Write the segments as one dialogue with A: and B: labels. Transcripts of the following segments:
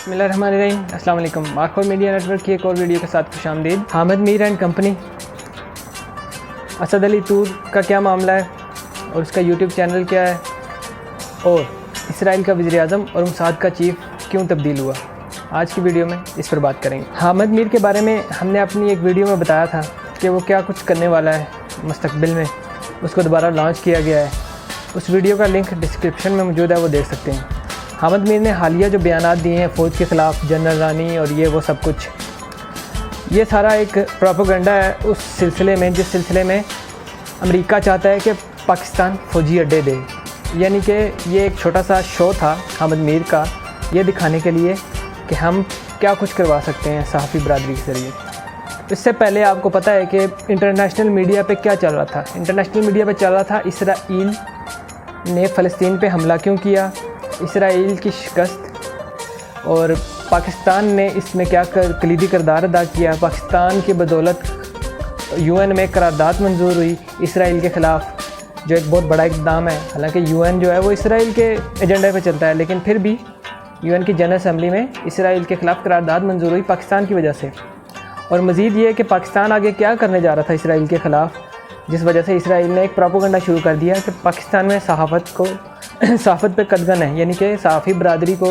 A: बिस्मिल्लाहिर्रहमानिर्रहीम। अस्सलाम वालेकुम। मार्कोर मीडिया नेटवर्क की एक और वीडियो के साथ खुशामदीद। हामिद मीर एंड कंपनी, असद अली तूर का क्या मामला है और उसका यूट्यूब चैनल क्या है, और इसराइल का वज़ीर-ए-आज़म और मोसाद का चीफ़ क्यों तब्दील हुआ, आज की वीडियो में इस पर बात करेंगे। हामिद मीर के बारे में हमने अपनी एक वीडियो में बताया था कि वो क्या कुछ करने वाला है मुस्तक़बिल में, उसको दोबारा लॉन्च किया गया है। उस वीडियो का लिंक डिस्क्रिप्शन में मौजूद है, वो देख सकते हैं। हामिद मीर ने हालिया जो बयानात दिए हैं फ़ौज के ख़िलाफ़, जनरल रानी और ये वो सब कुछ, ये सारा एक प्रोपेगेंडा है उस सिलसिले में जिस सिलसिले में अमेरिका चाहता है कि पाकिस्तान फ़ौजी अड्डे दे। यानी कि ये एक छोटा सा शो था हामिद मीर का, ये दिखाने के लिए कि हम क्या कुछ करवा सकते हैं सहाफ़ी बरादरी के ज़रिए। इससे पहले आपको पता है कि इंटरनेशनल मीडिया पे क्या चल रहा था। इंटरनेशनल मीडिया पे चल रहा था इसराइल ने फ़लस्तीन पे हमला क्यों किया, इसराइल की शिकस्त, और पाकिस्तान ने इसमें क्या कलीदी किरदार अदा किया। पाकिस्तान की बदौलत यूएन में करारदाद मंजूर हुई इसराइल के ख़िलाफ़, जो एक बहुत बड़ा इक़दाम है। हालांकि यूएन जो है वो इसराइल के एजेंडे पे चलता है, लेकिन फिर भी यूएन की जनरल असम्बली में इसराइल के ख़िलाफ़ करारदाद मंजूर हुई पाकिस्तान की वजह से। और मज़ीद ये कि पाकिस्तान आगे क्या करने जा रहा था इसराइल के ख़िलाफ़, जिस वजह से इसराइल ने एक प्रोपेगेंडा शुरू कर दिया कि पाकिस्तान में सहाफ़त पे कदगन है, यानी कि सहाफ़ी बरादरी को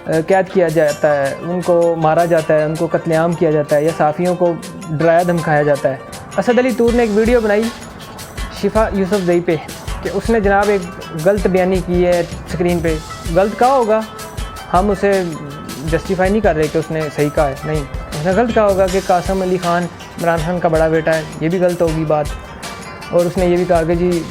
A: कैद किया जाता है, उनको मारा जाता है, उनको कत्लेआम किया जाता है, या सहाफ़ियों को डराया धमकाया जाता है। असद अली तूर ने एक वीडियो बनाई शिफा यूसुफ़ज़ई पे कि उसने जनाब एक गलत बयानी की है स्क्रीन पे। गलत कहा होगा, हम उसे जस्टिफाई नहीं कर रहे कि उसने सही कहा है, नहीं, उसने गलत कहा होगा कि कासिम अली ख़ान इमरान खान का बड़ा बेटा है, ये भी गलत होगी बात। और उसने ये भी कहा कि जी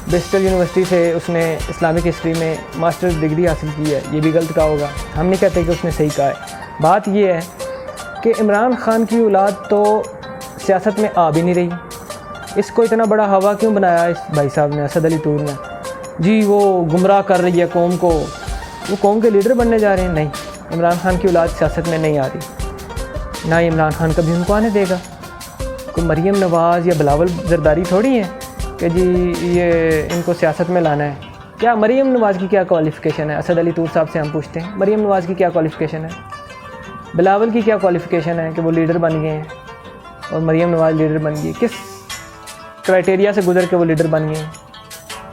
A: ब्रिस्टल यूनिवर्सिटी से उसने इस्लामिक हिस्ट्री में मास्टर्स डिग्री हासिल की है, ये भी गलत कहा होगा। हम नहीं कहते कि उसने सही कहा है। बात ये है कि इमरान खान की औलाद तो सियासत में आ भी नहीं रही, इसको इतना बड़ा हवा क्यों बनाया इस भाई साहब ने, असद अली तूर ने। जी वो गुमराह कर रही है कौम को, वो कौम के लीडर बनने जा रहे हैं। नहीं, इमरान खान की औलाद सियासत में नहीं आ रही, ना इमरान खान कभी उनको आने देगा। कोई मरीम नवाज़ या बिलावल जरदारी थोड़ी है कि जी ये इनको सियासत में लाना है। क्या मरीम नवाज़ की क्या क्वालिफ़िकेशन है, असद अली तूर साहब से हम पूछते हैं। मरीम नवाज़ की क्या क्वालिफ़िकेशन है, बिलावल की क्या क्वालिफ़िकेशन है कि वो लीडर बन गए हैं, और मरीम नवाज़ लीडर बन गई, किस क्राइटेरिया से गुजर के वो लीडर बन गए हैं।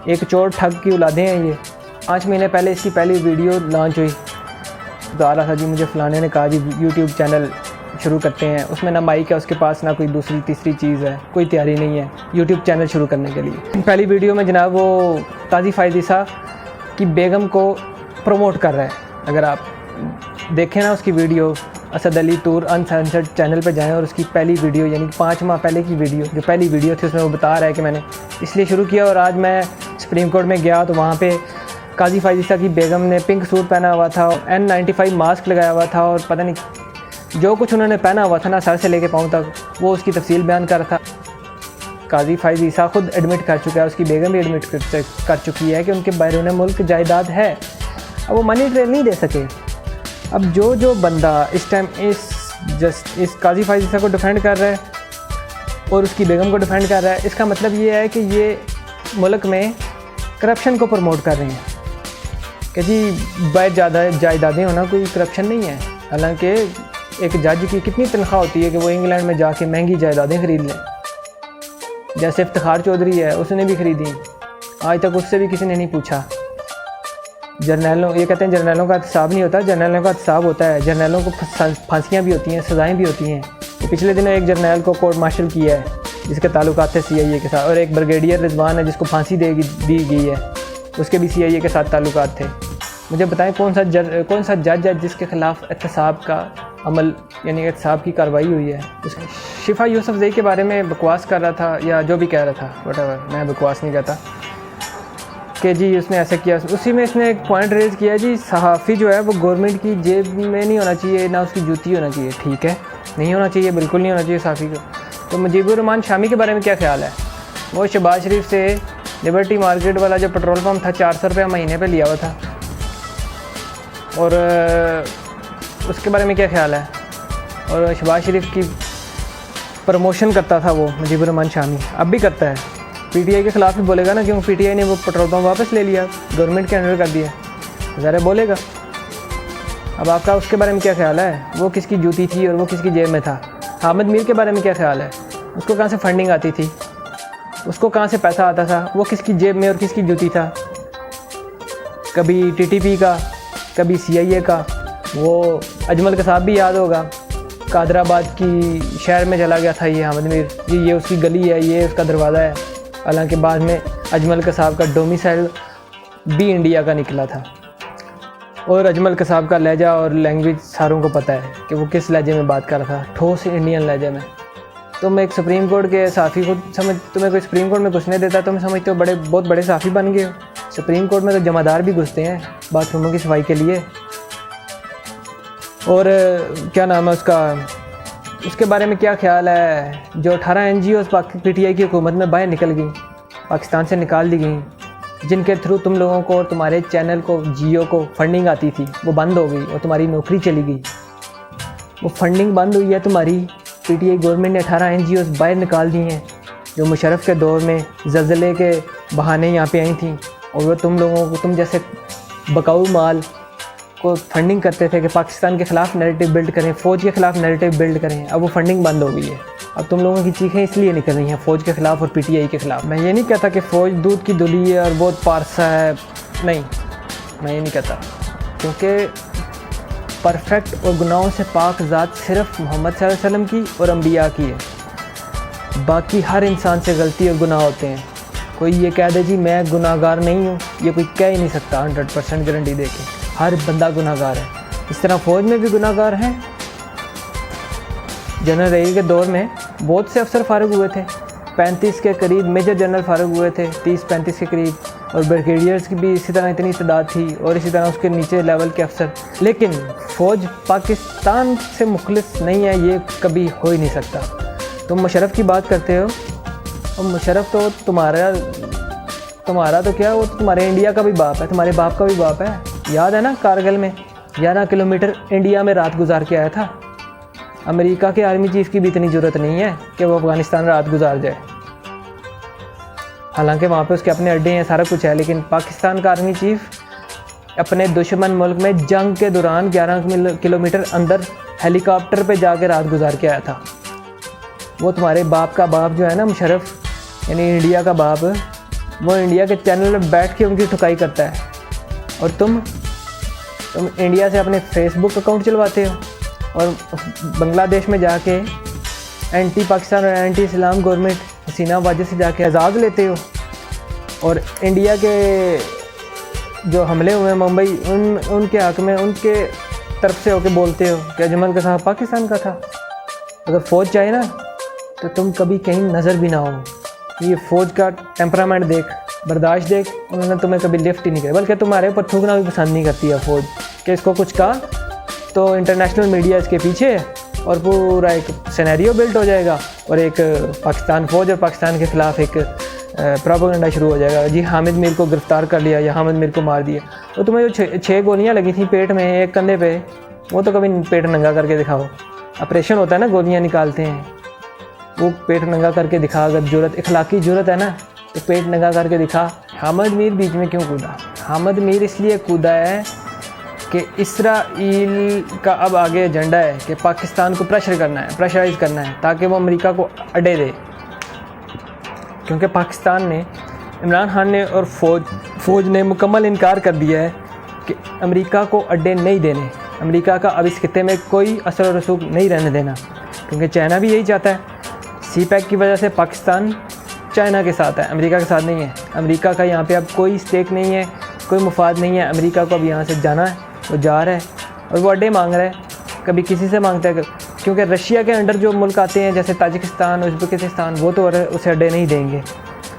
A: एक चोर ठग की औलादें हैं ये। 5 महीने पहले इसकी पहली वीडियो लॉन्च हुई, बता रहा था जी मुझे फ़लाने ने कहा जी यूट्यूब चैनल शुरू करते हैं, उसमें ना माइक है उसके पास, ना कोई दूसरी तीसरी चीज़ है, कोई तैयारी नहीं है यूट्यूब चैनल शुरू करने के लिए। पहली वीडियो में जनाब वो काजी फ़ायज़ ईसा की बेगम को प्रमोट कर रहा है। अगर आप देखें ना उसकी वीडियो, असद अली तूर अनसेंसर्ड चैनल पे जाएं और उसकी पहली वीडियो, यानी 5 माह पहले की वीडियो, जो पहली वीडियो थी, उसमें वो बता रहा है कि मैंने इसलिए शुरू किया और आज मैं सुप्रीम कोर्ट में गया तो वहाँ पर काजी फ़ायज़ ईसा की बेगम ने पिंक सूट पहना हुआ था, N95 मास्क लगाया हुआ था, और पता नहीं जो कुछ उन्होंने पहना हुआ था ना सर से लेके पाँव तक, वो उसकी तफसील बयान कर रहा था। काजी फ़ायज़ ईसा खुद एडमिट कर चुका है, उसकी बेगम भी एडमिट कर चुकी है कि उनके बैरून मुल्क जायदाद है। अब वो मनी ट्रेल नहीं दे सके। अब जो बंदा इस टाइम इस काजी फ़ायज़ ईसा को डिफेंड कर रहा है और उसकी बेगम को डिफेंड कर रहा है, इसका मतलब ये है कि ये मुल्क में करप्शन को प्रमोट कर रहे हैं कि जी बैठ ज़्यादा जायदादें होना कोई करप्शन नहीं है। हालांकि एक जज की कितनी तनख्वाह होती है कि वो इंग्लैंड में जाके महंगी जायदादें ख़रीद लें। जैसे इफ्तिखार चौधरी है, उसने भी ख़रीदी, आज तक उससे भी किसी ने नहीं पूछा। जर्नलों, ये कहते हैं जर्नलों का एहतसाब नहीं होता, जर्नलों का एहतसाब होता है। जर्नलों को फांसियाँ भी होती हैं, सज़ाएँ भी होती हैं। पिछले दिनों एक जर्नल को कोर्ट मार्शल किया है जिसके ताल्लुकात थे CIA के साथ, और एक ब्रिगेडियर रिजवान है जिसको फांसी दी गई है, उसके भी CIA के साथ ताल्लुकात थे। मुझे बताएं कौन सा जज है जिसके ख़िलाफ़ एहतसाब का अमल, यानी एहतसाब की कार्रवाई हुई है। शिफा यूसुफ़ज़ई के बारे में बकवास कर रहा था या जो भी कह रहा था, व्हाटएवर, मैं बकवास नहीं कहता, कि जी उसने ऐसा किया। उसी में इसने एक पॉइंट रेज़ किया, जी सहाफ़ी जो है वो गवर्नमेंट की जेब में नहीं होना चाहिए, ना उसकी जूती होना चाहिए। ठीक है, नहीं होना चाहिए, बिल्कुल नहीं होना चाहिए सहाफ़ी को। तो मुजीबुर रहमान शामी के बारे में क्या ख्याल है? वो शहबाज शरीफ से लिबर्टी मार्केट वाला जो पेट्रोल पम्प था 400 रुपये महीने पर लिया हुआ था, और उसके बारे में क्या ख्याल है? और शहबाज शरीफ की प्रमोशन करता था वो मुजीबुर रहमान शामी, अब भी करता है। PTI के ख़िलाफ़ भी बोलेगा ना, क्योंकि PTI ने वो पेट्रोल पम्प वापस ले लिया, गवर्नमेंट के अंडर कर दिया, ज़रा बोलेगा। अब आपका उसके बारे में क्या ख्याल है? वो किसकी जूती थी और वो किसकी जेब में था? हामिद मीर के बारे में क्या ख्याल है? उसको कहाँ से फंडिंग आती थी? उसको कहाँ से पैसा आता था? वो किसकी जेब में और किसकी जूती था? कभी टीटीपी का, कभी सीआईए का। वो अजमल कसाब भी याद होगा, कादराबाद की शहर में चला गया था ये हामिद मीर, ये उसकी गली है, ये उसका दरवाज़ा है। हालांकि बाद में अजमल कसाब का डोमिसाइल भी इंडिया का निकला था। और अजमल कसाब का लहजा और लैंग्वेज सारों को पता है कि वो किस लहजे में बात कर रहा था, ठोस इंडियन लहजे में। तुम एक सुप्रीम कोर्ट के साफ़ी को तुम्हें कोई सुप्रीम कोर्ट में घुसने देता, तुम समझते हो बहुत बड़े साफ़ी बन गए हो। सुप्रीम कोर्ट में तो जमादार भी घुसते हैं बाथरूमों की सफाई के लिए। और क्या नाम है उसके बारे में क्या ख्याल है? जो 18 NGOs PTI की हुकूमत में बाहर निकल गई, पाकिस्तान से निकाल दी गई, जिनके थ्रू तुम लोगों को और तुम्हारे चैनल को, जियो को फंडिंग आती थी, वो बंद हो गई और तुम्हारी नौकरी चली गई। वो फंडिंग बंद हुई है तुम्हारी। PTI गवर्नमेंट ने 18 NGOs बाहर निकाल दी हैं, जो मुशर्रफ के दौर में ज़लज़ले के बहाने यहाँ पे आई थी, और वो तुम लोगों को, तुम जैसे बकाऊ माल को फंडिंग करते थे कि पाकिस्तान के ख़िलाफ़ नैरेटिव बिल्ड करें, फ़ौज के ख़िलाफ़ नैरेटिव बिल्ड करें। अब वो फंडिंग बंद हो गई है। अब तुम लोगों की चीखें इसलिए निकल रही हैं फ़ौज के ख़िलाफ़ और PTI के ख़िलाफ़। मैं ये नहीं कहता कि फ़ौज दूध की दुली है और बहुत पारसा है, नहीं, मैं ये नहीं कहता, क्योंकि परफेक्ट और गुनाहों से पाक ज़ात सिर्फ मोहम्मद सल्लल्लाहु अलैहि वसल्लम की और अम्बिया की है। बाकी हर इंसान से गलती और गुनाह होते हैं। कोई ये कह दे जी मैं गुनाहगार नहीं हूँ, ये कोई कह ही नहीं सकता 100% गारंटी दे के। हर बंदा गुनाहगार है। इस तरह फ़ौज में भी गुनाहगार हैं। जनरल रहील के दौर में बहुत से अफसर फारिग हुए थे, 35 के करीब मेजर जनरल फारिग हुए थे, 30-35 के करीब, और ब्रिगेडियर्स की भी इसी तरह इतनी तादाद थी, और इसी तरह उसके नीचे लेवल के अफसर। लेकिन फ़ौज पाकिस्तान से मुखलिस नहीं है, ये कभी हो ही नहीं सकता। तुम मुशर्रफ की बात करते हो, और मुशर्रफ तो तुम्हारा तो क्या, वो तुम्हारे इंडिया का भी बाप है, तुम्हारे बाप का भी बाप है। याद है ना, कारगिल में 11 किलोमीटर इंडिया में रात गुजार के आया था। अमेरिका के आर्मी चीफ की भी इतनी ज़रूरत नहीं है कि वो अफ़गानिस्तान रात गुजार जाए। हालांकि वहाँ पे उसके अपने अड्डे हैं, सारा कुछ है, लेकिन पाकिस्तान का आर्मी चीफ अपने दुश्मन मुल्क में जंग के दौरान 11 किलोमीटर अंदर हेलीकॉप्टर पे जाके रात गुजार के आया था। वो तुम्हारे बाप का बाप जो है ना, मुशर्रफ, यानी इंडिया का बाप, वो इंडिया के चैनल में बैठ के उनकी ठुकाई करता है, और तुम इंडिया से अपने फेसबुक अकाउंट चलवाते हो, और बांग्लादेश में जाके एंटी पाकिस्तान और एंटी इस्लाम गवर्नमेंट हसीना वाजिद से जाके आज़ाद लेते हो, और इंडिया के जो हमले हुए हैं मुंबई, उनके हक़ में उनके तरफ से होके बोलते हो कि अजमल कसाब पाकिस्तान का था। अगर फ़ौज चाहे ना तो तुम कभी कहीं नज़र भी ना हो। ये फ़ौज का टेम्परामेंट देख, बर्दाश्त देख, उन्होंने तुम्हें कभी लिफ्ट ही नहीं किया, बल्कि तुम्हारे ऊपर थूकना भी पसंद नहीं करती है फ़ौज, कि इसको कुछ कहा तो इंटरनेशनल मीडिया इसके पीछे है और पूरा एक सिनेरियो बिल्ट हो जाएगा, और एक पाकिस्तान फ़ौज और पाकिस्तान के ख़िलाफ़ एक प्रोपेगेंडा शुरू हो जाएगा। जी हामिद मीर को गिरफ़्तार कर लिया या हामिद मीर को मार दिया। तो तुम्हें जो 6 गोलियाँ लगी थी पेट में, एक कंधे पे, वो तो कभी पेट नंगा करके दिखाओ। ऑपरेशन होता है ना, गोलियाँ निकालते हैं, वो पेट नंगा करके दिखा। अगर जरूरत, इखलाकी जरूरत है ना, तो पेट नंगा करके दिखा। हामिद मीर बीच में क्यों कूदा? हामिद मीर इसलिए कूदा है कि इस्राईल का अब आगे एजेंडा है कि पाकिस्तान को प्रेशराइज़ करना है, ताकि वो अमेरिका को अड्डे दे। क्योंकि पाकिस्तान ने, इमरान खान ने और फ़ौज ने मुकम्मल इनकार कर दिया है कि अमेरिका को अड्डे नहीं देने, अमेरिका का अब इस खित्ते में कोई असर और रसूख नहीं रहने देना। क्योंकि चाइना भी यही चाहता है। CPEC की वजह से पाकिस्तान चाइना के साथ है, अमेरिका के साथ नहीं है। अमेरिका का यहाँ पे अब कोई स्टेक नहीं है, कोई मुफाद नहीं है। अमेरिका को अब यहाँ से जाना है, वो जा रहा है, और वो अड्डे मांग रहा है, कभी किसी से मांगता है। क्योंकि रशिया के अंडर जो मुल्क आते हैं जैसे ताजिकिस्तान, उज़्बेकिस्तान, वो तो उसे अड्डे नहीं देंगे,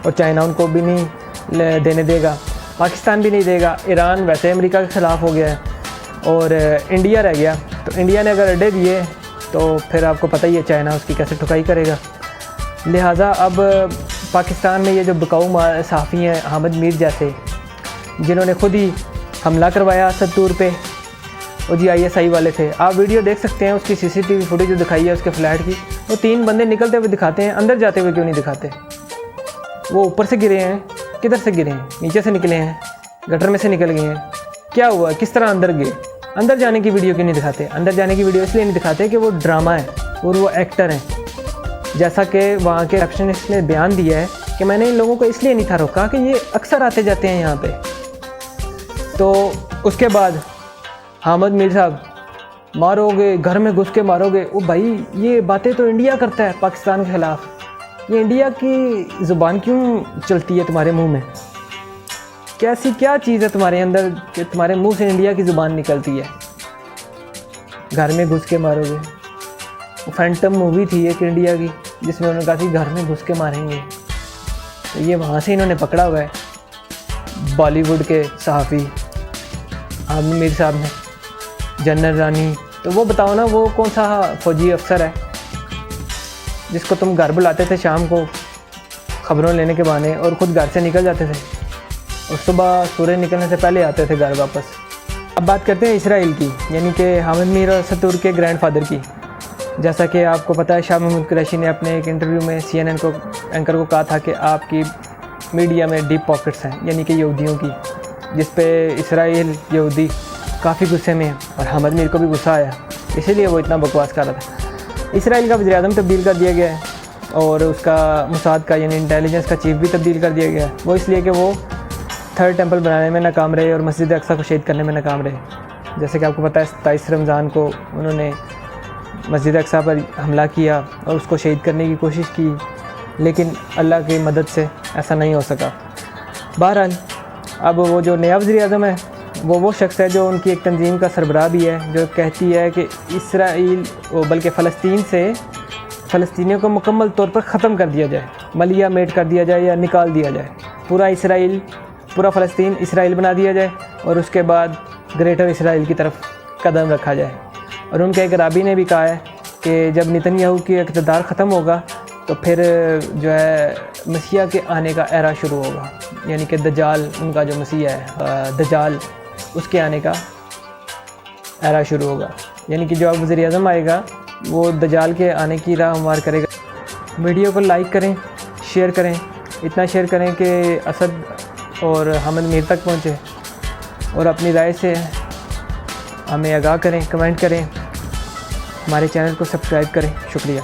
A: और चाइना उनको भी नहीं देने देगा, पाकिस्तान भी नहीं देगा। ईरान वैसे अमेरिका के ख़िलाफ़ हो गया है, और इंडिया रह गया। तो इंडिया ने अगर अड्डे दिए तो फिर आपको पता ही है चाइना उसकी कैसे ठुकाई करेगा। लिहाजा अब पाकिस्तान में ये जो बकाऊ सहाफ़ी हैं हामिद मीर जैसे, जिन्होंने खुद ही हमला करवाया सत्तूर पे, वो जी ISI वाले थे। आप वीडियो देख सकते हैं, उसकी CCTV फुटेज जो दिखाई है उसके फ्लैट की, वो 3 बंदे निकलते हुए दिखाते हैं, अंदर जाते हुए क्यों नहीं दिखाते? वो ऊपर से गिरे हैं, किधर से गिरे हैं? नीचे से निकले हैं, गटर में से निकल गए हैं, क्या हुआ, किस तरह अंदर गए? अंदर जाने की वीडियो क्यों नहीं दिखाते? अंदर जाने की वीडियो इसलिए नहीं दिखाते कि वो ड्रामा है और वो एक्टर हैं। जैसा कि वहाँ के रिसेप्शनिस्ट ने बयान दिया है कि मैंने इन लोगों को इसलिए नहीं था रोका कि ये अक्सर आते जाते हैं यहाँ पे। तो उसके बाद हामिद मीर साहब, मारोगे, घर में घुस के मारोगे। ओ भाई, ये बातें तो इंडिया करता है पाकिस्तान के ख़िलाफ़। ये इंडिया की ज़ुबान क्यों चलती है तुम्हारे मुंह में? कैसी क्या चीज़ है तुम्हारे अंदर कि तुम्हारे मुंह से इंडिया की ज़ुबान निकलती है? घर में घुस के मारोगे। वो फैंटम मूवी थी एक इंडिया की जिसमें उन्होंने कहा थी घर में घुस के मारेंगे। तो ये वहाँ से इन्होंने पकड़ा हुआ है बॉलीवुड के सहाफ़ी हामिद मीर साहब ने, जनरल रानी। तो वो बताओ ना, वो कौन सा फ़ौजी अफसर है जिसको तुम घर बुलाते थे शाम को ख़बरों लेने के बहाने और ख़ुद घर से निकल जाते थे और सुबह सूरज निकलने से पहले आते थे घर वापस। अब बात करते हैं इसराइल की, यानी कि हामिद मीर और सतूर के ग्रैंडफादर की। जैसा कि आपको पता है, शाह महमूद कुरैशी ने अपने एक इंटरव्यू में CNN को एंकर को कहा था कि आपकी मीडिया में डीप पॉकेट्स हैं, यानी कि यहूदियों की, जिस पे इसराइल यहूदी काफ़ी गुस्से में है और हामिद मीर को भी गुस्सा आया, इसीलिए वो इतना बकवास कर रहा था। इसराइल का वज़ीर-ए-आज़म तब्दील कर दिया गया है और उसका मुसाद का यानी इंटेलिजेंस का चीफ भी तब्दील कर दिया गया है। वो इसलिए कि वो थर्ड टेंपल बनाने में नाकाम रहे और मस्जिद अक्सा को शहीद करने में नाकाम रहे। जैसे कि आपको पता है, 27 रमज़ान को उन्होंने मस्जिद अक्सा पर हमला किया और उसको शहीद करने की कोशिश की, लेकिन अल्लाह की मदद से ऐसा नहीं हो सका। बहरहाल, अब वो जो नया वज़ीर-ए-आज़म है वो शख्स है जो उनकी एक तंजीम का सरबराह भी है, जो कहती है कि इसराइल बल्कि फ़लस्तीन से फ़लस्तीनियों को मुकम्मल तौर पर ख़त्म कर दिया जाए, मलिया मेट कर दिया जाए या निकाल दिया जाए। पूरा फ़लस्तीन इसराइल बना दिया जाए और उसके बाद ग्रेटर इसराइल की तरफ कदम रखा जाए। और उनके एक राबी ने भी कहा है कि जब नेतन्याहू की इक़्तिदार ख़त्म होगा तो फिर जो है मसीहा के आने का एरा शुरू होगा, यानी कि दज्जाल, उनका जो मसीहा है दज्जाल, उसके आने का एरा शुरू होगा। यानी कि जो अब वज़ीर-ए-आज़म आएगा वो दज्जाल के आने की राह हमवार करेगा। वीडियो को लाइक करें, शेयर करें, इतना शेयर करें कि असद और हामिद मीर तक पहुँचे और अपनी राय से हमें आगाह करें, कमेंट करें, हमारे चैनल को सब्सक्राइब करें। शुक्रिया।